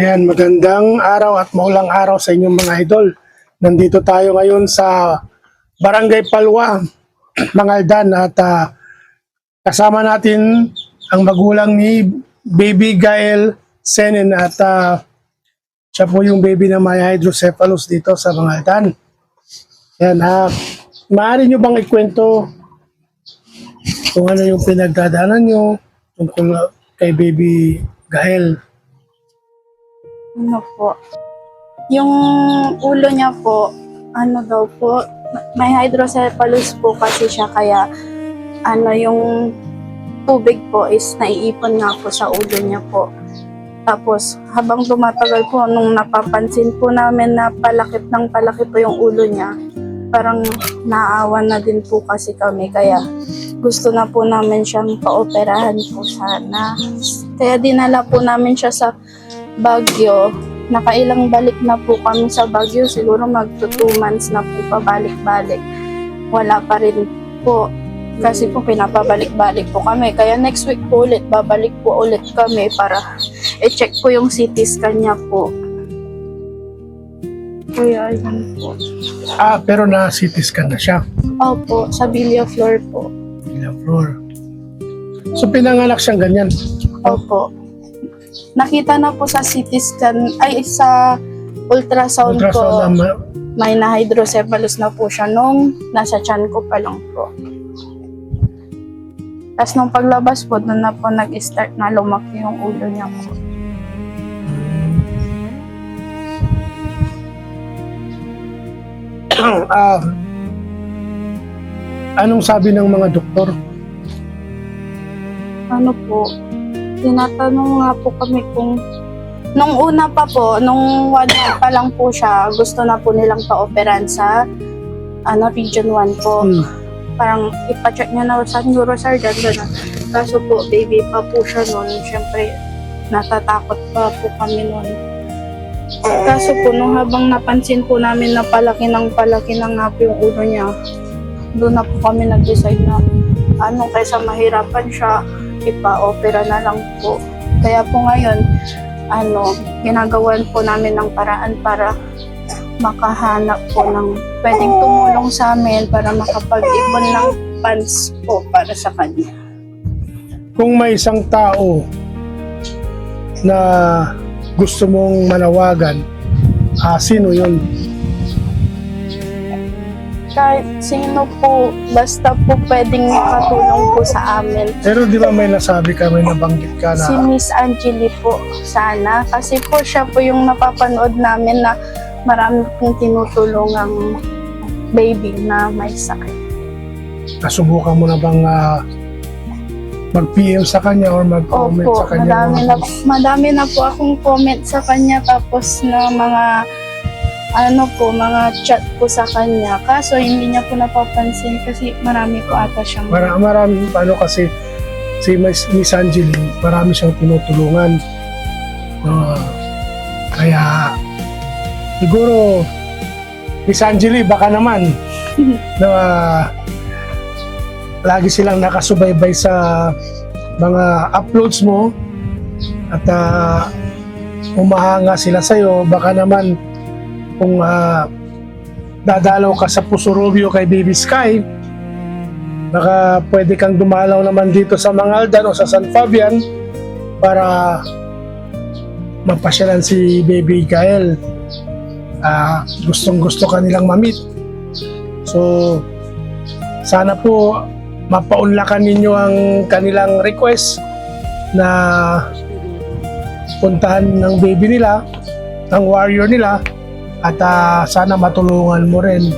Ayan, magandang araw at maulang araw sa inyong mga idol. Nandito tayo ngayon sa Barangay Palwa, Mangaldan at kasama natin ang magulang ni Baby Gael Senen at siya po yung baby na may hydrocephalus dito sa Mangaldan. Ayan, maaari nyo bang ikwento kung ano yung pinagdadaanan nyo tungkol kay Baby Gael? Ano po? Yung ulo niya po, ano daw po, may hydrocephalus po kasi siya kaya yung tubig po is naiipon nga po sa ulo niya po. Tapos habang tumatagal po, nung napapansin po namin na palakip po yung ulo niya, parang naawa na din po kasi kami kaya gusto na po namin siyang paoperahan po sana. Kaya dinala po namin siya sa Baguio. Nakailang balik na po kami sa Baguio. Siguro magto 2 months na po pabalik-balik. Wala pa rin po. Kasi po pinapabalik-balik po kami. Kaya next week po ulit, babalik po ulit kami para i-check po yung CT scan niya po. Kuya, yun po. Pero na-CT scan na siya. Opo, sa Villa Flor po. Villa Flor. So pinanganak siyang ganyan. Opo. Nakita na po sa CT scan, sa ultrasound ko, may na-hydrocephalus na po siya nung nasa tiyan ko pa lang po. Tapos nung paglabas po, doon na po nag-start na lumaki yung ulo niya po. Anong sabi ng mga doktor? Ano po, tinatanong nga po kami kung nung una pa po, nung 1 month pa lang po siya, gusto na po nilang pa-operan sa Region 1 po. Parang ipacheck niya na sa neurosurgeon gano'n. Kaso po, baby pa po siya noon. Siyempre, natatakot pa po kami noon. Kaso po, nung habang napansin po namin na palaki na nga po yung ulo niya, doon na po kami nag-decide na kaysa mahirapan siya, ipa-opera na lang po. Kaya po ngayon, ginagawan po namin ng paraan para makahanap po ng pwedeng tumulong sa amin para makapag-ipon ng funds po para sa kanya. Kung may isang tao na gusto mong manawagan, sino yun? Kahit sino po, basta po pwedeng makatulong po sa amin. Pero di ba may nasabi ka, may nabanggit ka na Si Miss Angeli po sana. Kasi po siya po yung napapanood namin na marami pong tinutulungang baby na may sakit. nasubukan mo na bang mag-PM sa kanya or mag-comment Opo, sa kanya? madami na po akong comment sa kanya tapos na mga mga chat po sa kanya. Kaso hindi niya po napapansin kasi marami po ata siyang... Marami, kasi si Miss Angeli, marami siyang tinutulungan. Kaya siguro, Miss Angeli, baka naman lagi silang nakasubaybay sa mga uploads mo at umahanga sila sa'yo. Baka naman kung dadalaw ka sa Pusurubio kay Baby Sky, baka pwede kang dumalaw naman dito sa Mangaldan o sa San Fabian para mapasyalan si Baby Gael. Gustong gusto kanilang ma-meet. So sana po mapaunlakan ninyo ang kanilang request na puntahan ng baby nila, ng warrior nila, at sana matulungan mo rin